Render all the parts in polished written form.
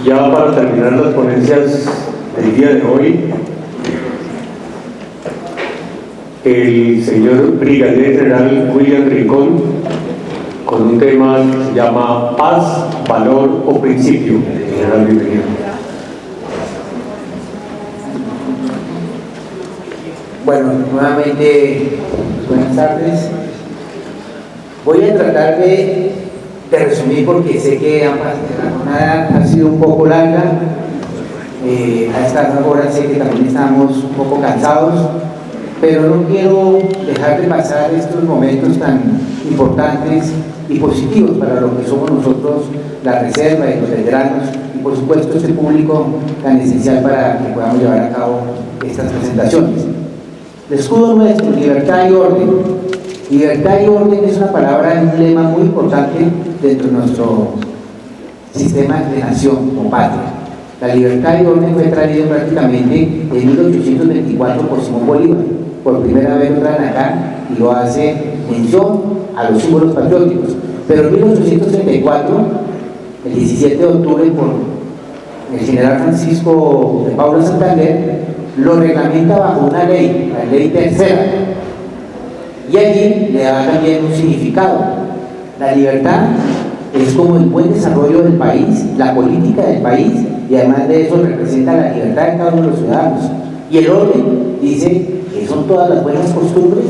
Ya para terminar las ponencias del día de hoy, el señor Brigadier General William Rincón, con un tema que se llama Paz, Valor o Principio. General, bienvenido. Bueno, nuevamente, buenas tardes. Voy a tratar de resumir porque sé que la jornada ha sido un poco larga. A estas horas sé que también estamos un poco cansados, pero no quiero dejar de pasar estos momentos tan importantes y positivos para lo que somos nosotros, la reserva y los veteranos, y por supuesto este público tan esencial para que podamos llevar a cabo estas presentaciones. El escudo nuestro, libertad y orden. Libertad y orden es una palabra, un lema muy importante dentro de nuestro sistema de nación o patria. La libertad y orden fue traído prácticamente en 1824 por Simón Bolívar. Por primera vez lo traen acá y lo hace mención a los símbolos patrióticos. Pero en 1834, el 17 de octubre, por el general Francisco de Paula Santander, lo reglamenta bajo una ley, la ley tercera, y allí le da también un significado. La libertad es como el buen desarrollo del país, la política del país, y además de eso representa la libertad de cada uno de los ciudadanos. Y el orden dice que son todas las buenas costumbres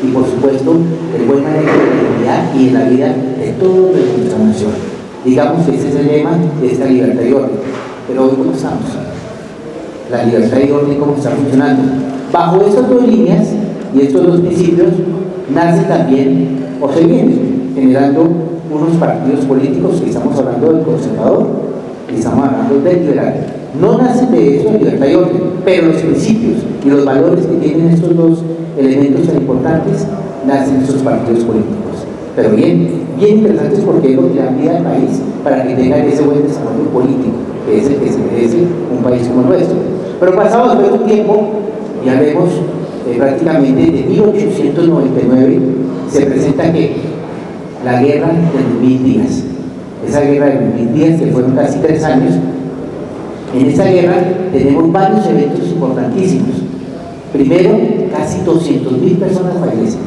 y por supuesto el buen manejo de la dignidad y de la vida de todos de nuestra nación. Digamos que ese es el lema de esta libertad y orden. Pero hoy, ¿cómo estamos? La libertad y orden, ¿cómo está funcionando? Bajo estas dos líneas y estos dos principios nace también, o se viene generando unos partidos políticos, que estamos hablando del conservador y estamos hablando del liberal. No nace de eso libertad y orden, pero los principios y los valores que tienen estos dos elementos tan importantes nacen de estos partidos políticos. Pero bien interesantes porque es lo que le da vida al país para que tenga ese buen desarrollo político, que es el que se merece un país como el nuestro. Pero pasado después de un tiempo, ya vemos prácticamente de 1899 se presenta que la guerra de los 1000 días. Esa guerra de los 1000 días, que fueron casi 3 años. En esa guerra tenemos varios eventos importantísimos. Primero, casi 200.000 personas fallecen.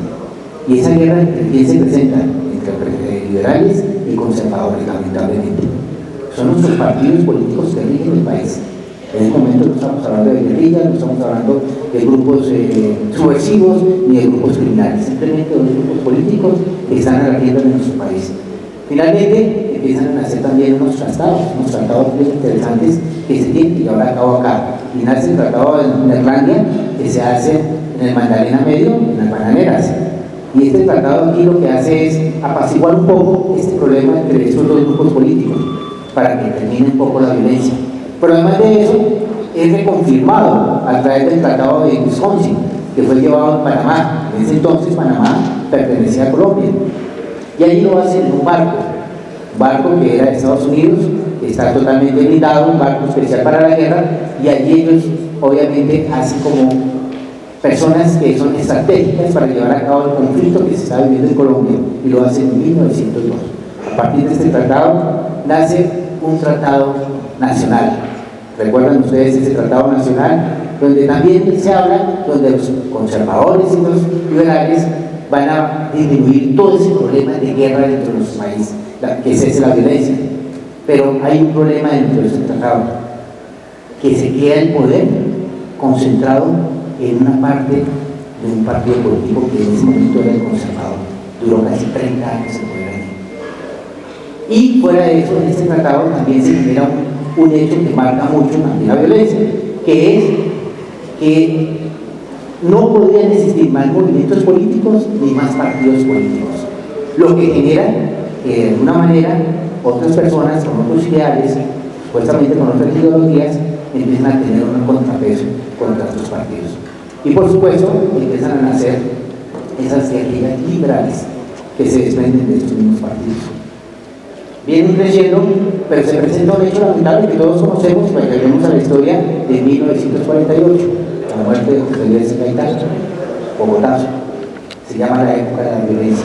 Y esa guerra, ¿entre quién se presenta? Entre liberales y conservadores, lamentablemente. Son nuestros partidos políticos que rigen el país. En este momento no estamos hablando de guerrillas, no estamos hablando de grupos subversivos ni de grupos criminales, simplemente de los grupos políticos que están a la rienda de nuestro país. Finalmente, empiezan a nacer también unos tratados muy interesantes que se tienen que llevar a cabo acá. Y nace el tratado de Neerlandia, que se hace en el Magdalena Medio, en las bananeras. Y este tratado aquí lo que hace es apaciguar un poco este problema entre estos dos grupos políticos, para que termine un poco la violencia. Pero además de eso, es reconfirmado a través del Tratado de Wisconsin, que fue llevado a Panamá. En ese entonces Panamá pertenecía a Colombia. Y allí lo hacen en un barco que era de Estados Unidos, que está totalmente blindado, un barco especial para la guerra, y allí ellos obviamente hacen como personas que son estratégicas para llevar a cabo el conflicto que se está viviendo en Colombia, y lo hacen en 1902. A partir de este tratado nace un tratado nacional. ¿Recuerdan ustedes ese tratado nacional? Donde también se habla, donde los conservadores y los liberales van a disminuir todo ese problema de guerra dentro de nuestro país, que cese la violencia. Pero hay un problema dentro de ese tratado, que se queda el poder concentrado en una parte de un partido político que en ese momento era el conservador. Duró casi 30 años el poder allí. Y fuera de eso, en este tratado también se genera un hecho que marca mucho también la violencia, que es que no podrían existir más movimientos políticos ni más partidos políticos, lo que genera que de alguna manera otras personas con otros ideales, supuestamente con otras ideologías, empiezan a tener un contrapeso contra estos partidos. Y por supuesto empiezan a nacer esas guerrillas liberales que se desprenden de estos mismos partidos. Vienen creciendo, pero se presenta un hecho lamentable que todos conocemos, y vayamos a la historia de 1948, la muerte de José Luis Gaitán, Bogotazo. Se llama la época de la violencia.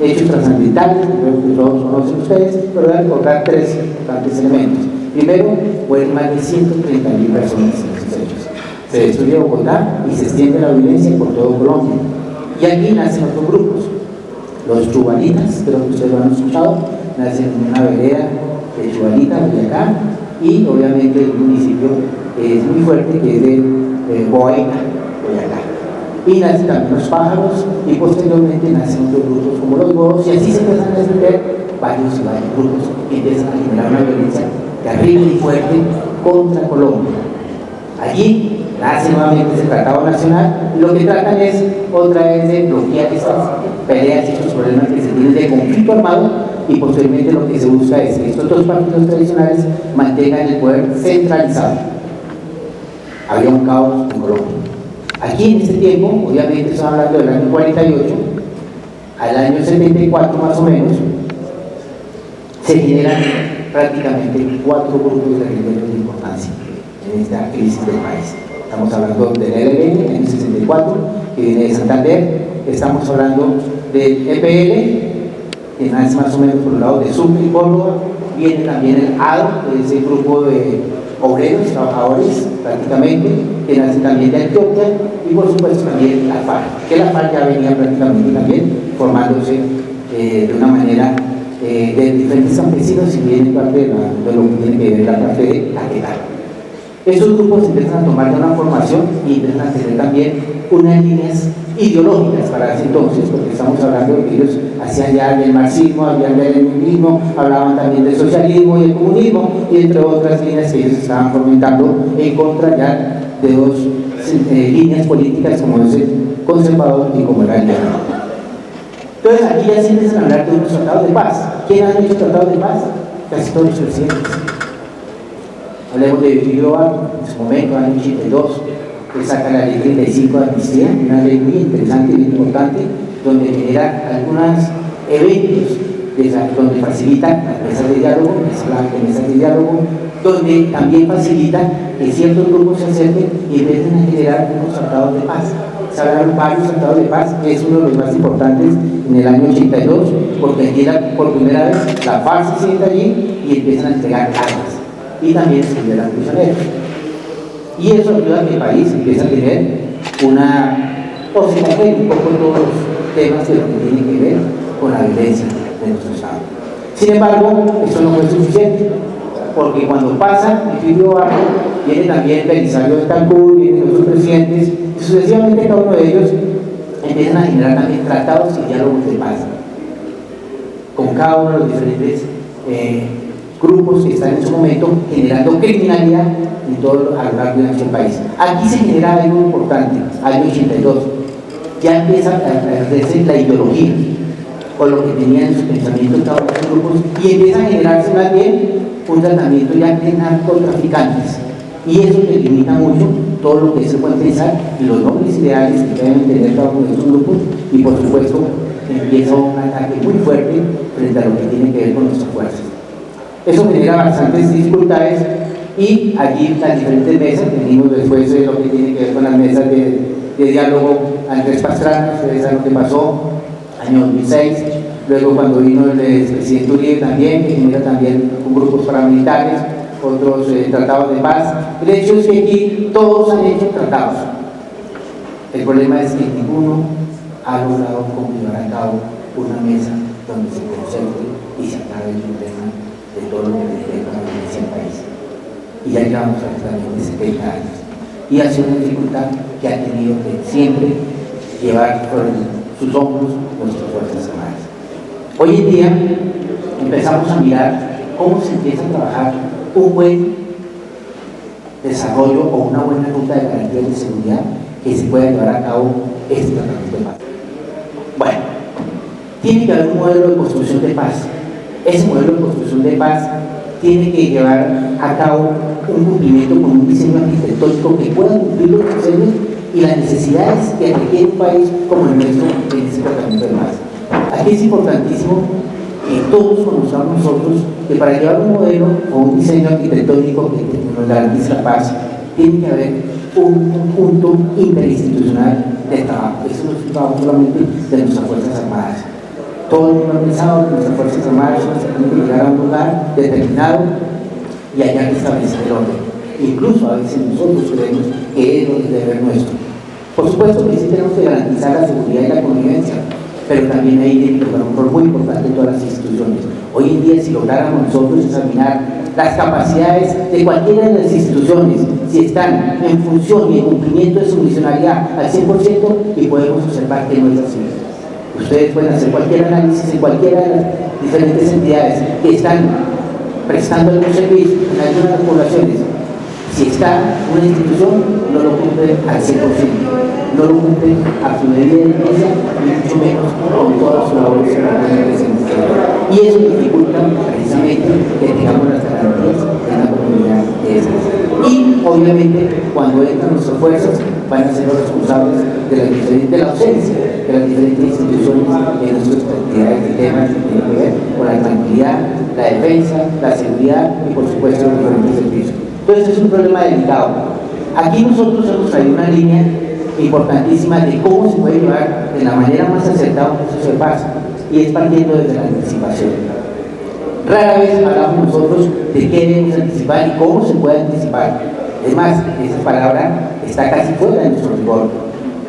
Hechos trascendentales, que todos conocen ustedes, pero voy a recordar 3 importantes elementos. Primero, mueren más de 130.000 personas en estos hechos. Se destruye Bogotá y se extiende la violencia por todo Colombia. Y aquí nacen otros grupos. Los chubalitas, creo que ustedes lo han escuchado, nacen en una vereda de Chubalita, Boyacá, y obviamente un municipio que es muy fuerte, que es de Boyacá. Y nacen también los pájaros, y posteriormente nacen otros grupos como los bobos, y así se empiezan a desprender varios y varios grupos que empiezan a generar una violencia terrible y fuerte contra Colombia. Allí nace nuevamente ese Tratado Nacional, y lo que tratan es otra vez de bloquear estas peleas y estos problemas que se tienen de conflicto armado, y posteriormente lo que se busca es que estos dos partidos tradicionales mantengan el poder centralizado. Había un caos en Colombia. Aquí en este tiempo, obviamente estamos hablando del año 48, al año 74 más o menos, se generan prácticamente 4 grupos de guerrilleros de importancia en esta crisis del país. Estamos hablando del ELN en el 64, que viene de Santander. Estamos hablando del EPL, que nace más o menos por el lado de Sucre y Córdoba. Viene también el ADO, que es el grupo de obreros, trabajadores, prácticamente, que nace también de Antioquia. Y por supuesto también la FARC, que la FARC ya venía prácticamente también formándose de una manera de diferentes campesinos, y viene parte de lo que tiene que ver la parte de Caquetá. Estos grupos empiezan a tomar ya una formación y empiezan a tener también unas líneas ideológicas para ese entonces, porque estamos hablando de que ellos hacían ya del marxismo, habían del leninismo, hablaban también del socialismo y del comunismo, y entre otras líneas que ellos estaban fomentando en contra ya de dos líneas políticas, como es el conservador y como el aliado. Entonces aquí ya se empiezan a hablar de unos tratados de paz. ¿Quién ha hecho tratados de paz? Casi todos los presidentes. Hablemos de Figueroa Vargas, en su momento, año 82, que saca la ley 35 de amnistía, una ley muy interesante y muy importante, donde genera algunos eventos donde facilita las mesas de diálogo, mesas de diálogo, donde también facilita que ciertos grupos se acerquen y empiecen a generar unos tratados de paz. Se hablaron varios tratados de paz, que es uno de los más importantes en el año 82, porque aquí por primera vez la FARC se sienta allí y empiezan a entregar armas, y también se liberan prisioneros. Y eso ayuda a que el país empiece a tener o se conecte un poco todos los temas de lo que tienen que ver con la violencia de nuestro Estado. Sin embargo, eso no fue suficiente, porque cuando pasa el Figueroa Vargas, viene también Belisario de Tancur, vienen otros presidentes, y sucesivamente cada uno de ellos empiezan a generar también tratados y diálogos de paz con cada uno de los diferentes grupos que están en su momento generando criminalidad en todo a lo largo de nuestro país. Aquí se genera algo importante, año 82, ya empieza a perderse la ideología o lo que tenían en su pensamiento cada uno de los grupos, y empieza a generarse más bien un tratamiento ya de narcotraficantes, y eso limita mucho todo lo que se puede pensar y los nombres ideales que deben tener cada uno de estos grupos, y por supuesto empieza un ataque muy fuerte frente a lo que tiene que ver con nuestras fuerzas. Eso genera bastantes dificultades, y allí las diferentes mesas, venimos después de lo que tiene que ver con las mesas de diálogo. Andrés Pastrana, ustedes saben lo que pasó, año 2006, luego cuando vino el presidente Uribe también, que genera también con grupos paramilitares, otros tratados de paz. El hecho es que aquí todos han hecho tratados. El problema es que ninguno ha logrado llevar a cabo una mesa donde se concentre y se acabe el problema de todo lo que tiene que ver con la violencia en el país. Y ya llevamos prácticamente 70 años. Y ha sido una dificultad que ha tenido que siempre llevar por sus hombros nuestras Fuerzas Armadas. Hoy en día empezamos a mirar cómo se empieza a trabajar un buen desarrollo o una buena ruta de garantía de seguridad que se pueda llevar a cabo este tratamiento de paz. Bueno, tiene que haber un modelo de construcción de paz. Ese modelo de construcción de paz tiene que llevar a cabo un cumplimiento con un diseño arquitectónico que pueda cumplir los diseños y las necesidades que requiere un país como el nuestro en ese tratamiento de paz. Aquí es importantísimo que todos conozcamos nosotros que para llevar un modelo o un diseño arquitectónico que nos garantice la paz, tiene que haber un conjunto interinstitucional de trabajo. Eso no es un trabajo solamente de nuestras Fuerzas Armadas. Todo el mundo ha pensado que nuestras Fuerzas Armadas tienen que llegar a un lugar determinado y allá que establecer el orden. Incluso a veces nosotros creemos que es el deber nuestro. Por supuesto que sí tenemos que garantizar la seguridad y la convivencia, pero también ahí tiene que jugar un rol muy importante en todas las instituciones. Hoy en día, si lográramos nosotros examinar las capacidades de cualquiera de las instituciones, si están en función y en cumplimiento de su misionalidad al 100%, y podemos observar que no es así. Ustedes pueden hacer cualquier análisis en cualquiera de las diferentes entidades que están prestando algún servicio en algunas de las poblaciones. Si está una institución, no lo cumple al 100%, no lo cumple a su medida de diligencia, ni mucho menos con todas sus labores. Y eso dificulta precisamente que tengamos las garantías en la comunidad de esas. Y obviamente, cuando entran nuestras fuerzas, van a ser los responsables de la ausencia de las diferentes instituciones en nuestras actividades y temas que tienen que ver con la tranquilidad, la defensa, la seguridad y por supuesto los diferentes servicios. Entonces es un problema delicado. Aquí nosotros hemos traído una línea importantísima de cómo se puede llevar de la manera más acertada un proceso de paz, y es partiendo desde la anticipación. Rara vez hablamos nosotros de qué debemos anticipar y cómo se puede anticipar. Es más, esa palabra está casi fuera de nuestro rigor.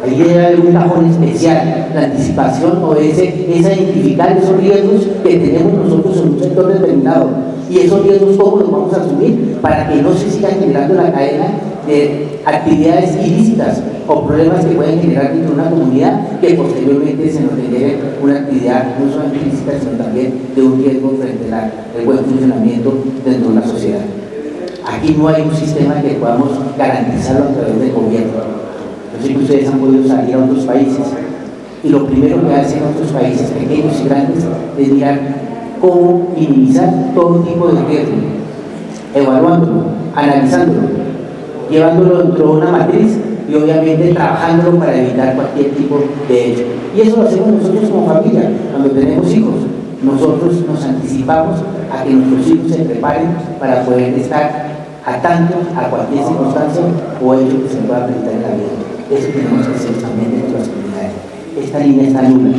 Ahí debe haber un cajón especial. La anticipación obedece es a identificar esos riesgos que tenemos nosotros en un sector determinado, y esos riesgos cómo los vamos a asumir para que no se siga generando la cadena de actividades ilícitas o problemas que pueden generar dentro de una comunidad que posteriormente se nos genere una actividad no solamente ilícita, sino también de un riesgo frente al buen funcionamiento dentro de una sociedad. Aquí no hay un sistema que podamos garantizarlo a través del gobierno. Yo sé que ustedes han podido salir a otros países, y lo primero que hacen otros países pequeños y grandes es mirar cómo minimizar todo tipo de riesgo, evaluándolo, analizándolo, llevándolo dentro de una matriz y obviamente trabajándolo para evitar cualquier tipo de hecho. Y eso lo hacemos nosotros como familia, cuando tenemos hijos. Nosotros nos anticipamos a que nuestros hijos se preparen para poder estar atentos a cualquier circunstancia o hecho que se pueda presentar en la vida. Eso tenemos que hacer también en nuestras comunidades. Esta línea está nula.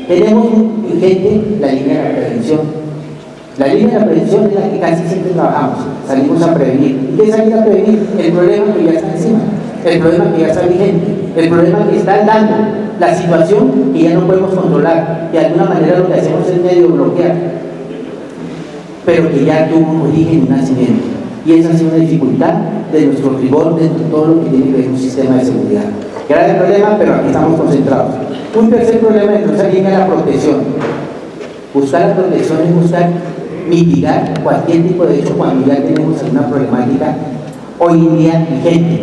Tenemos vigente la línea de la prevención. La línea de la prevención es la que casi siempre trabajamos. Salimos a prevenir. ¿Y qué es salir a prevenir? El problema que ya está encima, el problema que ya está vigente, el problema que está dando, la situación que ya no podemos controlar, que de alguna manera lo que hacemos es medio bloquear, pero que ya tuvo un origen y un nacimiento. Y esa ha sido una dificultad de nuestro rigor dentro de todo lo que tiene que ver con un sistema de seguridad. Grave problema, pero aquí estamos concentrados. Un tercer problema dentro de esa línea es la protección. Buscar la protección es buscar mitigar cualquier tipo de hecho cuando ya tenemos alguna problemática hoy en día vigente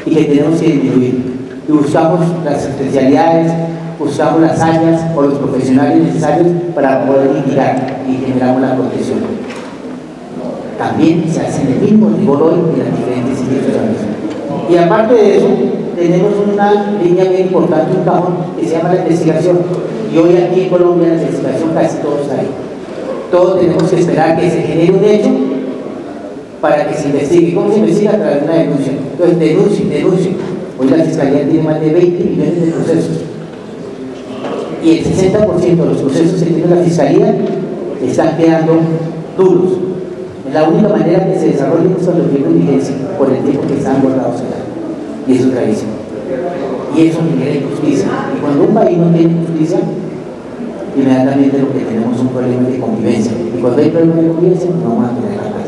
y que tenemos que disminuir. Y buscamos las especialidades, buscamos las áreas o los profesionales necesarios para poder mitigar y generamos la protección. También se hace el mismo rigor hoy en las diferentes instituciones. Y aparte de eso, tenemos una línea bien importante, un cajón que se llama la investigación. Y hoy aquí en Colombia la investigación casi todo está ahí. Todos tenemos que esperar que se genere un hecho para que se investigue. ¿Cómo se investiga? A través de una denuncia. Entonces, denuncie. Hoy la Fiscalía tiene más de 20 millones de procesos. Y el 60% de los procesos que tiene la Fiscalía están quedando duros. Es la única manera que se desarrollen es cuando tienen vigencia, por el tiempo que están guardados allá. Y eso es gravísimo. Y eso genera injusticia. Y cuando un país no tiene justicia, inmediatamente lo que tenemos es un problema de convivencia. Y cuando hay problema de convivencia, no vamos a tener la paz.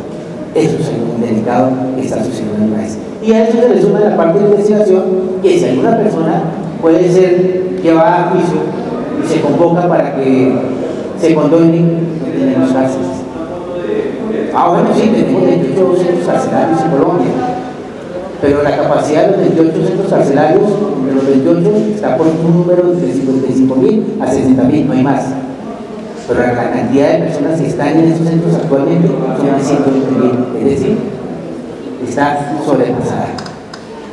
Eso es algo muy delicado que está sucediendo en el país. Y a eso se le suma la parte de investigación, que si alguna persona puede ser llevada a juicio y se convoca para que se condone, no tenemos cárceles. Bueno, sí, tenemos 28 centros carcelarios en Colombia, pero la capacidad de los 28 centros carcelarios, de los 28, está por un número de 55.000 a 60.000, no hay más. Pero la cantidad de personas que están en esos centros actualmente son de 120.000, es decir, está sobrepasada.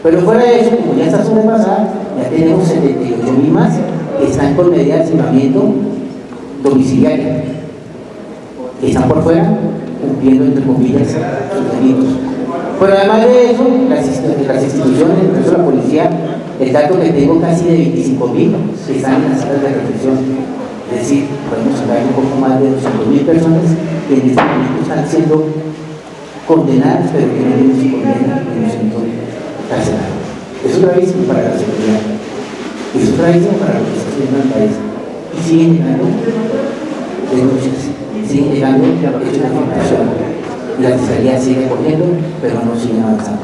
Pero fuera de eso, como ya está sobrepasada, ya tenemos 78.000 más que están con medidas de aislamiento domiciliario, que están por fuera cumpliendo, entre comillas, sus delitos. Pero además de eso, las instituciones, por ejemplo la policía, el dato que tengo casi de 25.000 que están en las salas de reflexión. Es decir, podemos hablar un poco más de 200.000 personas que en este momento están siendo condenadas, pero que no se condenan en un centro carcelario. Eso es gravísimo para la seguridad, eso es gravísimo para lo que está haciendo en el país. Y siguen llegando denuncias, siguen llegando hechos de afirmación, y la fiscalía sigue corriendo, pero no sigue avanzando.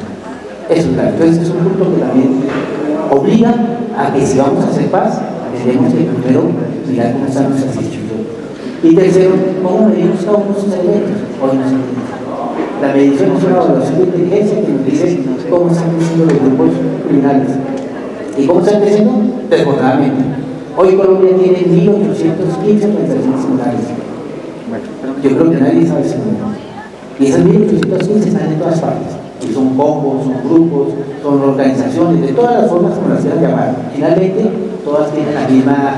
Eso es grave. Entonces es un punto que también obliga a que si vamos a hacer paz, tenemos que primero mirar cómo están nuestras instituciones. Y tercero, cómo medimos cada uno de esos elementos. Hoy no se mide. La medición es una evaluación de inteligencia que nos dice cómo están creciendo los grupos criminales. ¿Y cómo están creciendo? Desbordadamente. Hoy Colombia tiene 1.815 organizaciones similares. Yo creo que nadie sabe ese número. Y esas 1.815 están en todas partes. Y son combos, son grupos, son organizaciones, de todas las formas como las quieran llamar. Finalmente, todas tienen la misma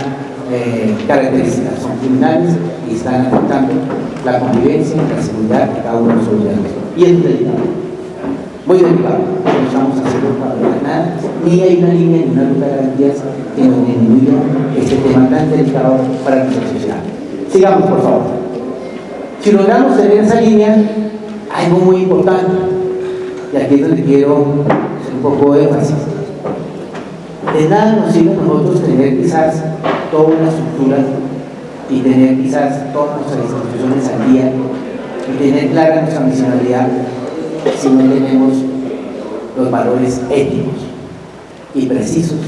característica, son criminales y están afectando la convivencia y la seguridad de cada uno de los ciudadanos. Y es delicado, muy delicado. No estamos haciendo para nada, ni hay una línea ni una ruta de garantías que nos disminuya este tema tan delicado para nuestra sociedad. Sigamos, por favor. Si logramos tener esa línea, hay algo muy importante, y aquí es donde quiero hacer un poco de énfasis. De nada nos sirve a nosotros tener quizás toda una estructura y tener quizás todas nuestras instituciones al día y tener clara nuestra misionalidad si no tenemos los valores éticos y precisos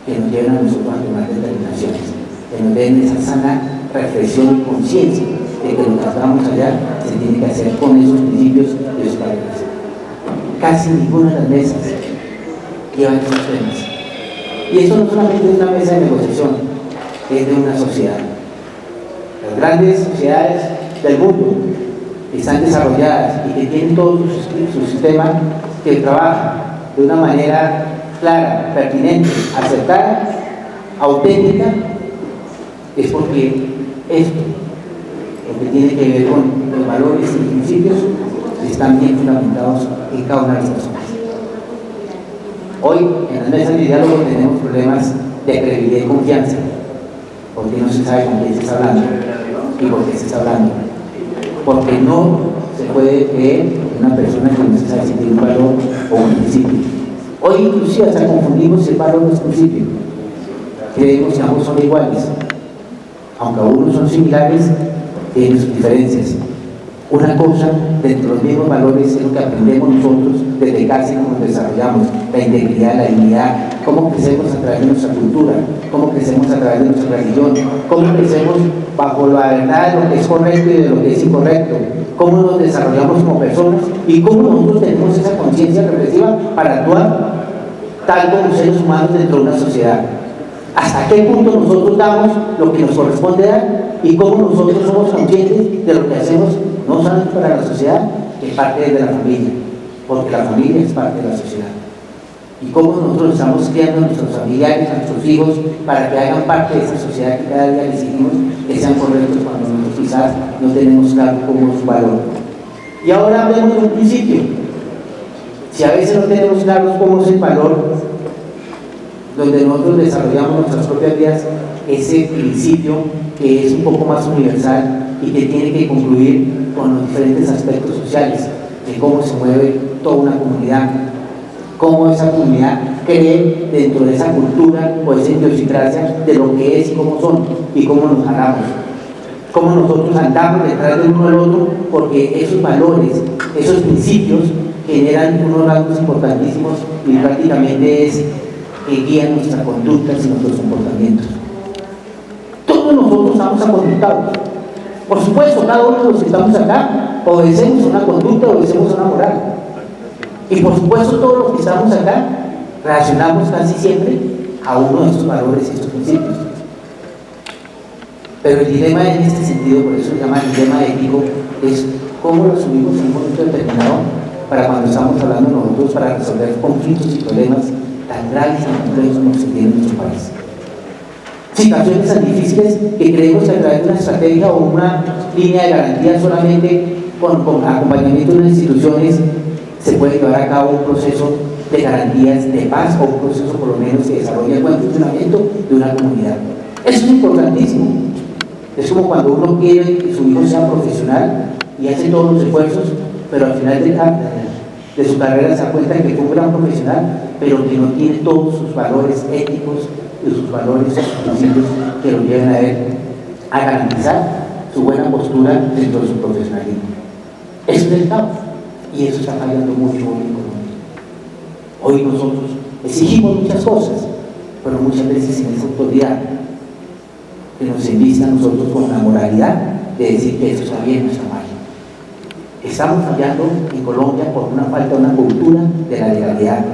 que nos lleven a nosotros a tomar determinaciones, que nos den esa sana reflexión y conciencia de que lo que hagamos allá se tiene que hacer con esos principios y esos valores. Casi ninguna de las mesas lleva esos temas. Y esto no solamente es una mesa de negociación, es de una sociedad. Las grandes sociedades del mundo están desarrolladas y que tienen todo su sistema que trabaja de una manera clara, pertinente, acertada, auténtica, es porque esto, lo que tiene que ver con los valores y principios, están bien fundamentados en cada una de estas cosas. Hoy, en las mesas de diálogo, tenemos problemas de credibilidad y confianza, porque no se sabe con quién se está hablando y por qué se está hablando, porque no se puede creer en una persona que no se sabe si tiene un valor o un principio. Hoy, inclusive, hasta confundimos el valor de los principios. Creemos que ambos son iguales, aunque algunos son similares, tienen sus diferencias. Una cosa, dentro de los mismos valores, es lo que aprendemos nosotros desde casi cómo nos desarrollamos, la integridad, la dignidad, cómo crecemos a través de nuestra cultura, cómo crecemos a través de nuestra religión, cómo crecemos bajo la verdad de lo que es correcto y de lo que es incorrecto, cómo nos desarrollamos como personas y cómo nosotros tenemos esa conciencia reflexiva para actuar tal como seres humanos dentro de una sociedad. Hasta qué punto nosotros damos lo que nos corresponde dar y cómo nosotros somos conscientes de lo que hacemos, no solamente para la sociedad, que parte de la familia, porque la familia es parte de la sociedad. Y cómo nosotros estamos criando a nuestros familiares, a nuestros hijos, para que hagan parte de esa sociedad que cada día les exigimos que sean correctos cuando nosotros quizás no tenemos claro cómo es su valor. Y ahora hablemos de un principio. Si a veces no tenemos claro cómo es el valor, donde nosotros desarrollamos nuestras propias vidas, ese principio que es un poco más universal y que tiene que concluir con los diferentes aspectos sociales, de cómo se mueve toda una comunidad, cómo esa comunidad cree dentro de esa cultura o esa idiosincrasia de lo que es y cómo son y cómo nos jalamos, cómo nosotros andamos detrás del uno del otro, porque esos valores, esos principios generan unos rasgos importantísimos y prácticamente es que guían nuestras conductas y nuestros comportamientos. Todos nosotros estamos aconductados. Por supuesto, cada uno de los que estamos acá obedecemos una conducta, obedecemos una moral. Y por supuesto, todos los que estamos acá reaccionamos casi siempre a uno de estos valores y estos principios. Pero el dilema en este sentido, por eso se llama dilema ético, es cómo lo asumimos en un momento determinado para cuando estamos hablando nosotros para resolver conflictos y problemas tan graves y tan complejos como se tienen en nuestro país. Situaciones tan difíciles que creemos que a través de una estrategia o una línea de garantía solamente con acompañamiento de unas instituciones se puede llevar a cabo un proceso de garantías de paz o un proceso por lo menos que desarrolle el buen funcionamiento de una comunidad. Eso es importantísimo. Es como cuando uno quiere que su hijo sea profesional y hace todos los esfuerzos, pero al final de su carrera se da cuenta que fue un gran profesional, pero que no tiene todos sus valores éticos y sus valores principios que lo lleven a él a garantizar su buena postura dentro de su profesionalismo. Eso es el caos, y eso está fallando mucho hoy en Colombia. Hoy nosotros exigimos muchas cosas, pero muchas veces sin esa autoridad que nos invista a nosotros con la moralidad de decir que eso está bien o está mal. Estamos fallando en Colombia por una falta de una cultura de la legalidad,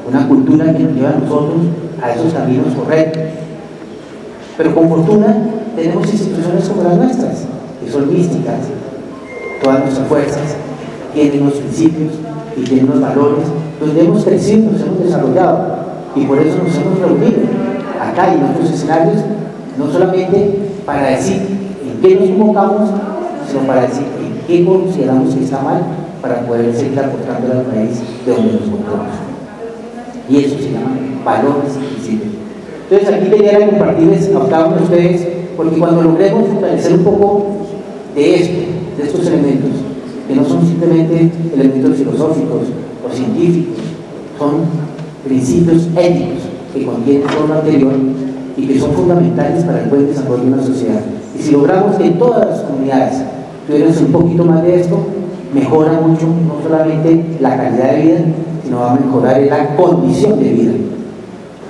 una cultura que nos lleva a nosotros a esos caminos correctos. Pero con fortuna tenemos instituciones como las nuestras, que son místicas. Todas nuestras fuerzas tienen unos principios y tienen unos valores donde hemos crecido, nos hemos desarrollado, y por eso nos hemos reunido acá y en otros escenarios, no solamente para decir en qué nos convocamos, sino para decir en qué consideramos que está mal, para poder seguir aportando al país de donde nos encontramos. Y eso se llama valores y principios. Entonces aquí quería compartirles a cada uno de ustedes, porque cuando logremos fortalecer un poco de esto, de estos elementos, que no son simplemente elementos filosóficos o científicos, son principios éticos que contienen todo lo anterior y que son fundamentales para el buen desarrollo de una sociedad. Y si logramos que todas las comunidades tuvieran un poquito más de esto, mejora mucho no solamente la calidad de vida, sino va a mejorar la condición de vida.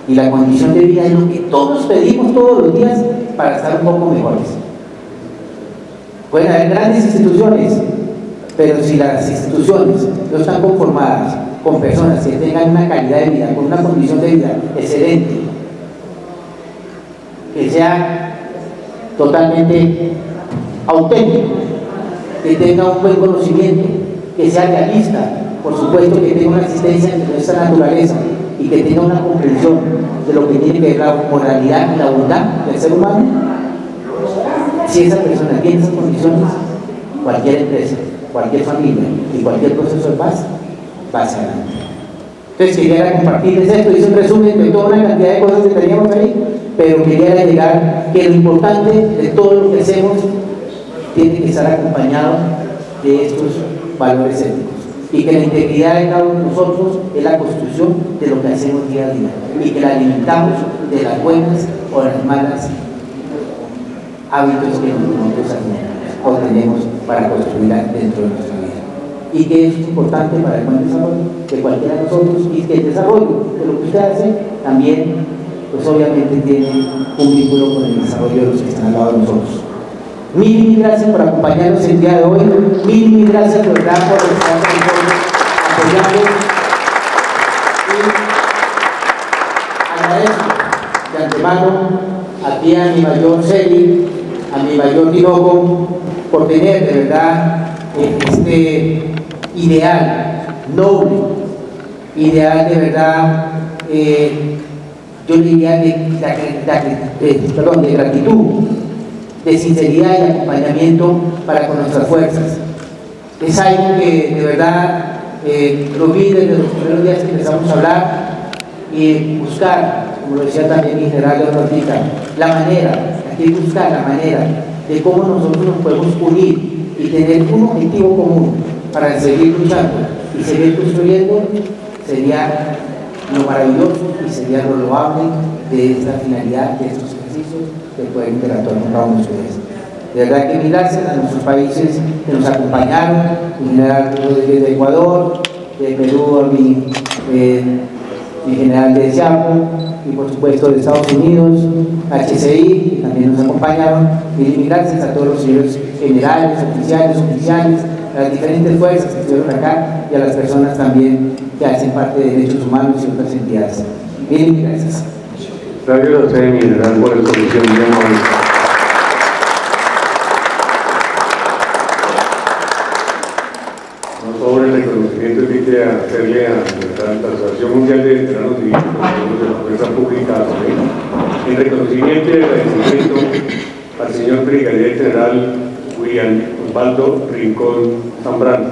Y la condición de vida es lo que todos pedimos todos los días para estar un poco mejores. Pueden haber grandes instituciones, pero si las instituciones no están conformadas con personas que tengan una calidad de vida, con una condición de vida excelente, que sea totalmente auténtico, que tenga un buen conocimiento, que sea realista, por supuesto que tenga una existencia de nuestra naturaleza y que tenga una comprensión de lo que tiene que ver la moralidad y la bondad del ser humano. Si esa persona tiene esas condiciones, cualquier empresa, cualquier familia y cualquier proceso de paz va hacia adelante. Entonces quería compartirles esto, hice un resumen de toda una cantidad de cosas que teníamos ahí, pero quería llegar que lo importante de todo lo que hacemos tiene que estar acompañado de estos valores éticos, y que la integridad de cada uno de nosotros es la construcción de lo que hacemos día a día, y que la alimentamos de las buenas o de las malas hábitos que nosotros tenemos para construir dentro de nuestra vida, y que es importante para el buen desarrollo de cualquiera de nosotros, y que el desarrollo de lo que usted hace también, pues obviamente tiene un vínculo con el desarrollo de los que están al lado de nosotros. Mil gracias por acompañarnos el día de hoy, mil gracias de verdad por estar con nosotros apoyando, y agradezco de antemano a ti, a mi mayor Celi, a mi mayor Tinoco, por tener de verdad este ideal noble, ideal de verdad, yo diría de gratitud, de sinceridad y acompañamiento para con nuestras fuerzas. Es algo que de verdad lo vi desde los primeros días que empezamos a hablar, y buscar, como lo decía también mi general de Ortega, la manera, hay que buscar la manera de cómo nosotros nos podemos unir y tener un objetivo común para seguir luchando y seguir construyendo. Sería lo maravilloso y sería lo loable de esta finalidad, de estos ejercicios, de poder interactuar con cada uno de ustedes. De verdad que mil gracias a nuestros países que nos acompañaron, en general de Ecuador, de Perú, a mi general de Siapo, y por supuesto de Estados Unidos, HCI, que también nos acompañaron. Mil gracias a todos los señores generales, oficiales, a las diferentes fuerzas que estuvieron acá, y a las personas también que hacen parte de derechos humanos y otras entidades. Mil gracias. Gracias a usted, mi general, por la solución de hoy. Sobre el reconocimiento que quiere hacerle a la Asociación Mundial de Veteranos Civiles de la Fuerza Pública, en reconocimiento y agradecimiento al señor Brigadier General William Osvaldo Rincón Zambrano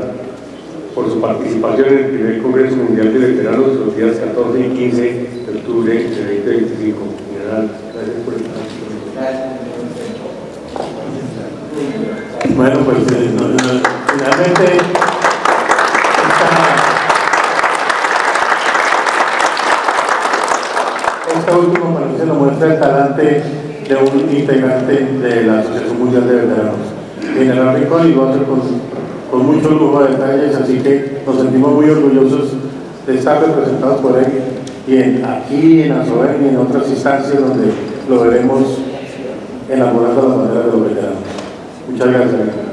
por su participación en el primer Congreso Mundial de Veteranos los días 14 y 15 de octubre de 2025. General, gracias por estar aquí. Bueno, pues finalmente Esta última paliza nos muestra el talante de un integrante de la Asociación Mundial de Veteranos. General Rincón, y lo hace con mucho lujo de detalles, así que nos sentimos muy orgullosos de estar representados por él y aquí en Azoén y en otras instancias donde lo veremos elaborando la bandera de los veteranos. Muchas gracias.